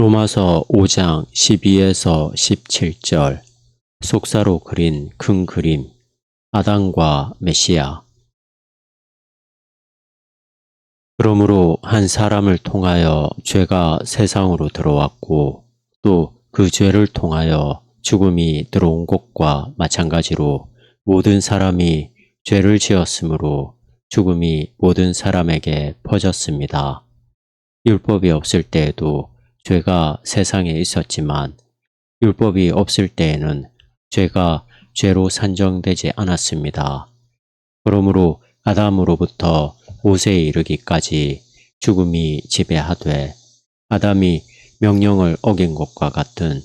로마서 5장 12에서 17절. 속사로 그린 큰 그림. 아담과 메시아. 그러므로 한 사람을 통하여 죄가 세상으로 들어왔고 또 그 죄를 통하여 죽음이 들어온 것과 마찬가지로 모든 사람이 죄를 지었으므로 죽음이 모든 사람에게 퍼졌습니다. 율법이 없을 때에도 죄가 세상에 있었지만 율법이 없을 때에는 죄가 죄로 산정되지 않았습니다. 그러므로 아담으로부터 모세에 이르기까지 죽음이 지배하되 아담이 명령을 어긴 것과 같은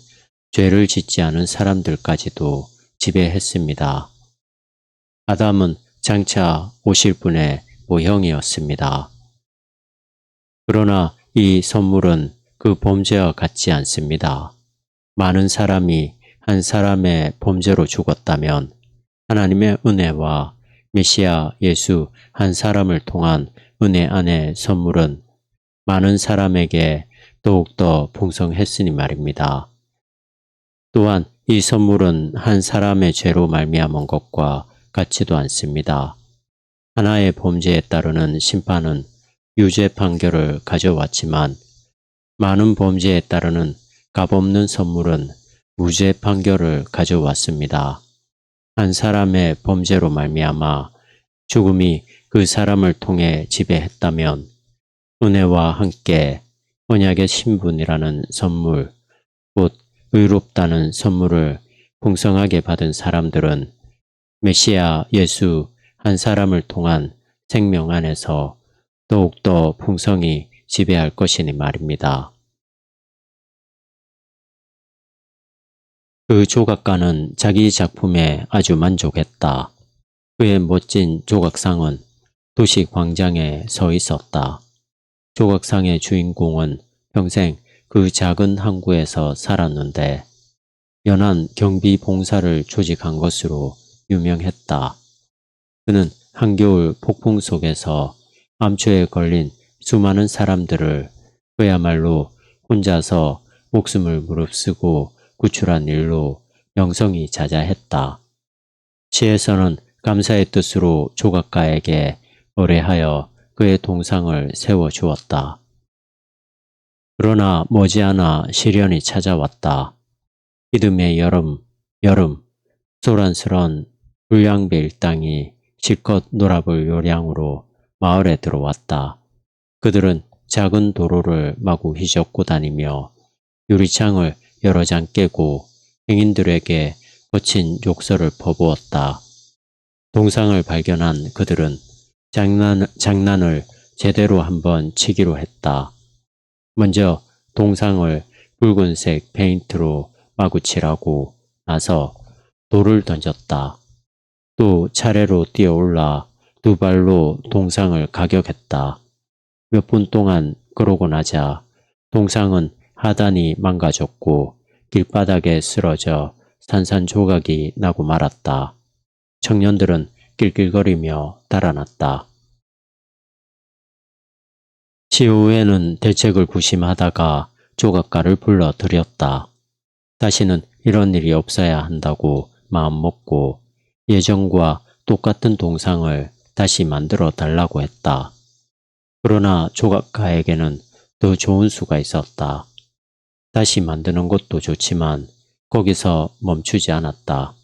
죄를 짓지 않은 사람들까지도 지배했습니다. 아담은 장차 오실 분의 모형이었습니다. 그러나 이 선물은 그 범죄와 같지 않습니다. 많은 사람이 한 사람의 범죄로 죽었다면 하나님의 은혜와 메시아 예수 한 사람을 통한 은혜 안의 선물은 많은 사람에게 더욱더 풍성했으니 말입니다. 또한 이 선물은 한 사람의 죄로 말미암은 것과 같지도 않습니다. 하나의 범죄에 따르는 심판은 유죄 판결을 가져왔지만 많은 범죄에 따르는 값없는 선물은 무죄 판결을 가져왔습니다. 한 사람의 범죄로 말미암아 죽음이 그 사람을 통해 지배했다면 은혜와 함께 언약의 신분이라는 선물, 곧 의롭다는 선물을 풍성하게 받은 사람들은 메시아 예수 한 사람을 통한 생명 안에서 더욱더 풍성히 지배할 것이니 말입니다. 그 조각가는 자기 작품에 아주 만족했다. 그의 멋진 조각상은 도시 광장에 서 있었다. 조각상의 주인공은 평생 그 작은 항구에서 살았는데 연한 경비 봉사를 조직한 것으로 유명했다. 그는 한겨울 폭풍 속에서 암초에 걸린 수많은 사람들을 그야말로 혼자서 목숨을 무릅쓰고 구출한 일로 명성이 자자했다. 시에서는 감사의 뜻으로 조각가에게 의뢰하여 그의 동상을 세워주었다. 그러나 머지않아 시련이 찾아왔다. 이듬해 여름, 소란스런 불량배 일당이 실컷 놀아볼 요량으로 마을에 들어왔다. 그들은 작은 도로를 마구 휘젓고 다니며 유리창을 여러 장 깨고 행인들에게 거친 욕설을 퍼부었다. 동상을 발견한 그들은 장난을 제대로 한번 치기로 했다. 먼저 동상을 붉은색 페인트로 마구 칠하고 나서 돌을 던졌다. 또 차례로 뛰어올라 두 발로 동상을 가격했다. 몇 분 동안 그러고 나자 동상은 하단이 망가졌고 길바닥에 쓰러져 산산조각이 나고 말았다. 청년들은 낄낄거리며 달아났다. 시후에는 대책을 구심하다가 조각가를 불러들였다. 다시는 이런 일이 없어야 한다고 마음먹고 예전과 똑같은 동상을 다시 만들어 달라고 했다. 그러나 조각가에게는 더 좋은 수가 있었다. 다시 만드는 것도 좋지만 거기서 멈추지 않았다.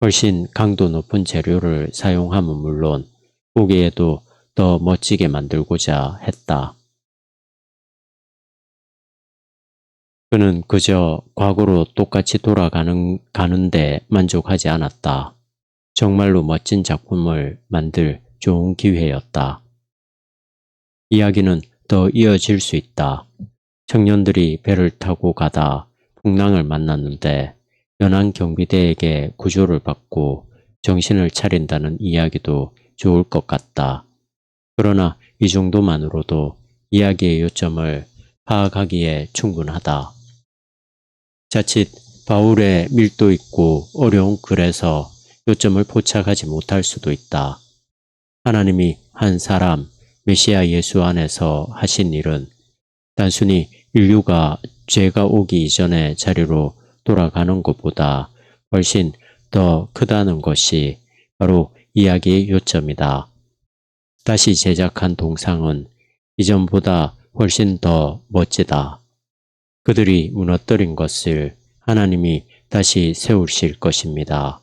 훨씬 강도 높은 재료를 사용함은 물론 보기에도 더 멋지게 만들고자 했다. 그는 그저 과거로 똑같이 가는데 만족하지 않았다. 정말로 멋진 작품을 만들 좋은 기회였다. 이야기는 더 이어질 수 있다. 청년들이 배를 타고 가다 풍랑을 만났는데 연안 경비대에게 구조를 받고 정신을 차린다는 이야기도 좋을 것 같다. 그러나 이 정도만으로도 이야기의 요점을 파악하기에 충분하다. 자칫 바울의 밀도 있고 어려운 글에서 요점을 포착하지 못할 수도 있다. 하나님이 한 사람, 메시아 예수 안에서 하신 일은 단순히 인류가 죄가 오기 이전의 자리로 돌아가는 것보다 훨씬 더 크다는 것이 바로 이야기의 요점이다. 다시 제작한 동상은 이전보다 훨씬 더 멋지다. 그들이 무너뜨린 것을 하나님이 다시 세우실 것입니다.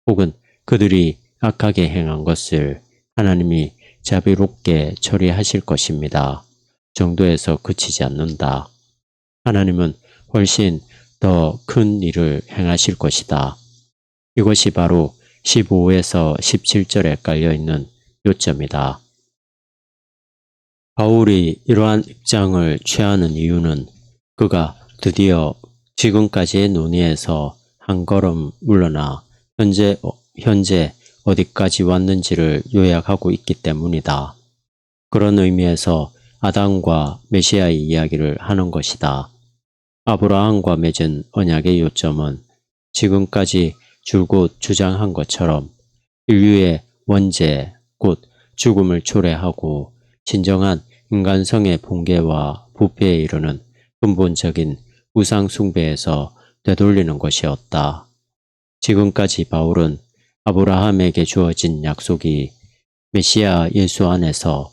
혹은 그들이 악하게 행한 것을 하나님이 자비롭게 처리하실 것입니다. 정도에서 그치지 않는다. 하나님은 훨씬 더 큰 일을 행하실 것이다. 이것이 바로 15에서 17절에 깔려있는 요점이다. 바울이 이러한 입장을 취하는 이유는 그가 드디어 지금까지의 논의에서 한 걸음 물러나 현재 어디까지 왔는지를 요약하고 있기 때문이다. 그런 의미에서 아담과 메시아의 이야기를 하는 것이다. 아브라함과 맺은 언약의 요점은 지금까지 줄곧 주장한 것처럼 인류의 원죄, 곧 죽음을 초래하고 진정한 인간성의 붕괴와 부패에 이르는 근본적인 우상 숭배에서 되돌리는 것이었다. 지금까지 바울은 아브라함에게 주어진 약속이 메시아 예수 안에서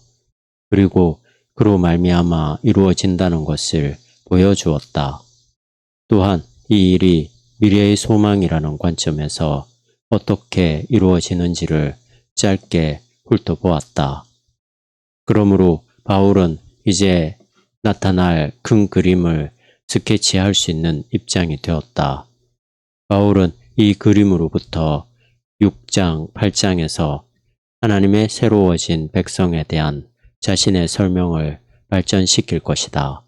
그리고 그로 말미암아 이루어진다는 것을 보여주었다. 또한 이 일이 미래의 소망이라는 관점에서 어떻게 이루어지는지를 짧게 훑어보았다. 그러므로 바울은 이제 나타날 큰 그림을 스케치할 수 있는 입장이 되었다. 바울은 이 그림으로부터 6장, 8장에서 하나님의 새로워진 백성에 대한 자신의 설명을 발전시킬 것이다.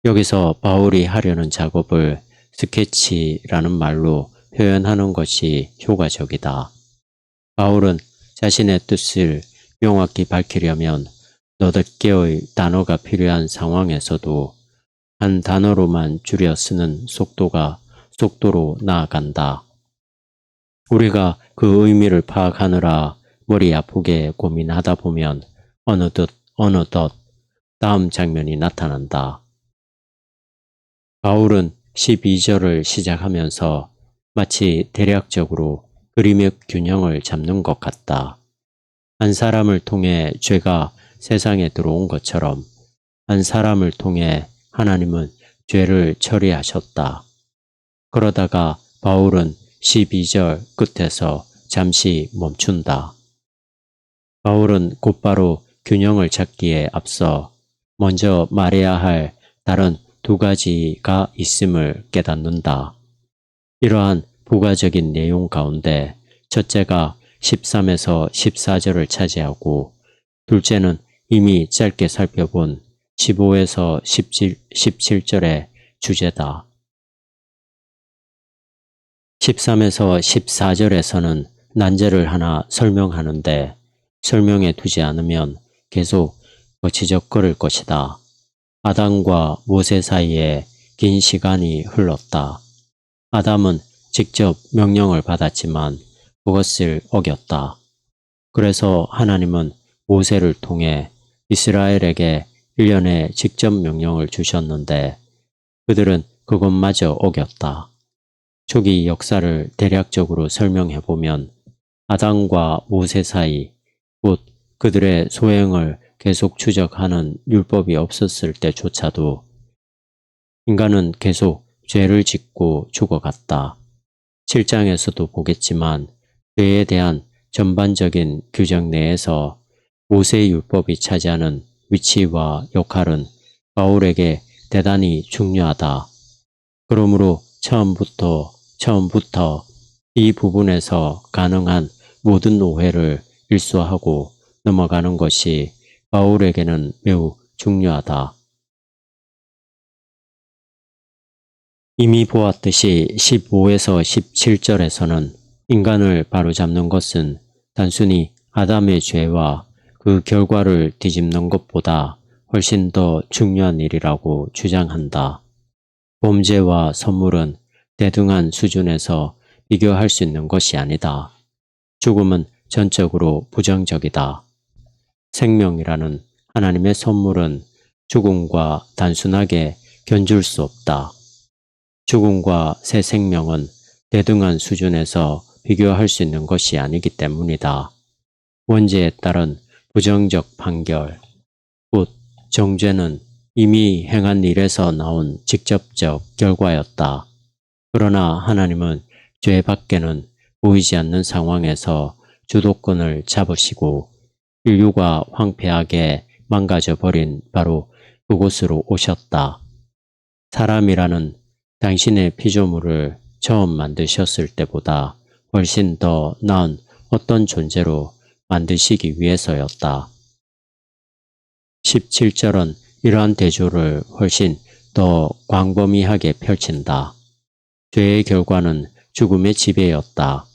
여기서 바울이 하려는 작업을 스케치라는 말로 표현하는 것이 효과적이다. 바울은 자신의 뜻을 명확히 밝히려면 너댓 개의 단어가 필요한 상황에서도 한 단어로만 줄여 쓰는 속도로 나아간다. 우리가 그 의미를 파악하느라 머리 아프게 고민하다 보면 어느덧 다음 장면이 나타난다. 바울은 12절을 시작하면서 마치 대략적으로 그림의 균형을 잡는 것 같다. 한 사람을 통해 죄가 세상에 들어온 것처럼 한 사람을 통해 하나님은 죄를 처리하셨다. 그러다가 바울은 12절 끝에서 잠시 멈춘다. 바울은 곧바로 균형을 찾기에 앞서 먼저 말해야 할 다른 두 가지가 있음을 깨닫는다. 이러한 부가적인 내용 가운데 첫째가 13에서 14절을 차지하고 둘째는 이미 짧게 살펴본 15에서 17절의 주제다. 13에서 14절에서는 난제를 하나 설명하는데 설명해 두지 않으면 계속 거치적거릴 것이다. 아담과 모세 사이에 긴 시간이 흘렀다. 아담은 직접 명령을 받았지만 그것을 어겼다. 그래서 하나님은 모세를 통해 이스라엘에게 일련의 직접 명령을 주셨는데 그들은 그것마저 어겼다. 초기 역사를 대략적으로 설명해보면 아담과 모세 사이, 곧 그들의 소행을 계속 추적하는 율법이 없었을 때조차도 인간은 계속 죄를 짓고 죽어갔다. 7장에서도 보겠지만 죄에 대한 전반적인 규정 내에서 모세의 율법이 차지하는 위치와 역할은 바울에게 대단히 중요하다. 그러므로 처음부터 이 부분에서 가능한 모든 오해를 일소하고 넘어가는 것이 바울에게는 매우 중요하다. 이미 보았듯이 15에서 17절에서는 인간을 바로잡는 것은 단순히 아담의 죄와 그 결과를 뒤집는 것보다 훨씬 더 중요한 일이라고 주장한다. 범죄와 선물은 대등한 수준에서 비교할 수 있는 것이 아니다. 죽음은 전적으로 부정적이다. 생명이라는 하나님의 선물은 죽음과 단순하게 견줄 수 없다. 죽음과 새 생명은 대등한 수준에서 비교할 수 있는 것이 아니기 때문이다. 원죄에 따른 부정적 판결, 곧 정죄는 이미 행한 일에서 나온 직접적 결과였다. 그러나 하나님은 죄 밖에는 보이지 않는 상황에서 주도권을 잡으시고 인류가 황폐하게 망가져 버린 바로 그곳으로 오셨다. 사람이라는 당신의 피조물을 처음 만드셨을 때보다 훨씬 더 나은 어떤 존재로 만드시기 위해서였다. 17절은 이러한 대조를 훨씬 더 광범위하게 펼친다. 죄의 결과는 죽음의 지배였다.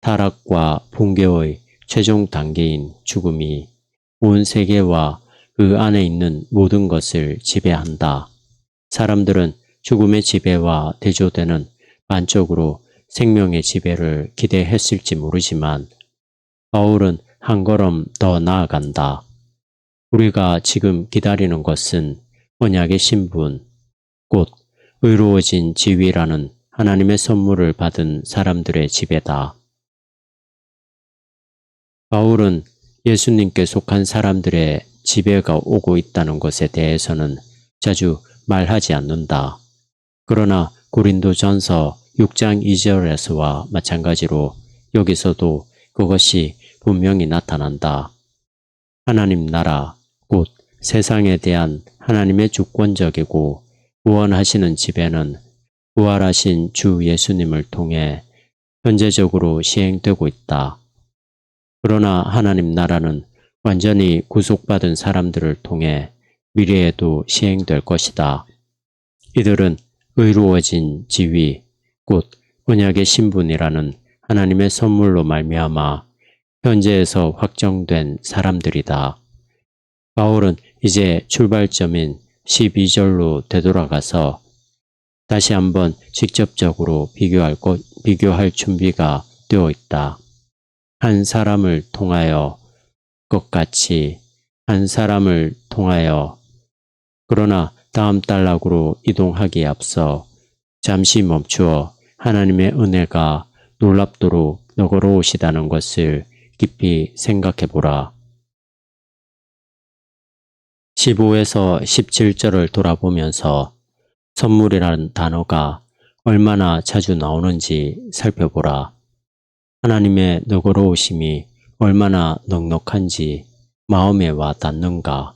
타락과 붕괴의 최종 단계인 죽음이 온 세계와 그 안에 있는 모든 것을 지배한다. 사람들은 죽음의 지배와 대조되는 반쪽으로 생명의 지배를 기대했을지 모르지만 바울은 한 걸음 더 나아간다. 우리가 지금 기다리는 것은 언약의 신분, 곧 의로워진 지위라는 하나님의 선물을 받은 사람들의 지배다. 바울은 예수님께 속한 사람들의 지배가 오고 있다는 것에 대해서는 자주 말하지 않는다. 그러나 고린도전서 6장 2절에서와 마찬가지로 여기서도 그것이 분명히 나타난다. 하나님 나라, 곧 세상에 대한 하나님의 주권적이고 구원하시는 지배는 부활하신 주 예수님을 통해 현재적으로 시행되고 있다. 그러나 하나님 나라는 완전히 구속받은 사람들을 통해 미래에도 시행될 것이다. 이들은 의로워진 지위, 곧 언약의 신분이라는 하나님의 선물로 말미암아 현재에서 확정된 사람들이다. 바울은 이제 출발점인 12절로 되돌아가서 다시 한번 직접적으로 비교할 준비가 되어 있다. 한 사람을 통하여 것 같이 한 사람을 통하여. 그러나 다음 단락으로 이동하기에 앞서 잠시 멈추어 하나님의 은혜가 놀랍도록 너그러우시다는 것을 깊이 생각해 보라. 15에서 17절을 돌아보면서 선물이라는 단어가 얼마나 자주 나오는지 살펴보라. 하나님의 너그러우심이 얼마나 넉넉한지 마음에 와 닿는가.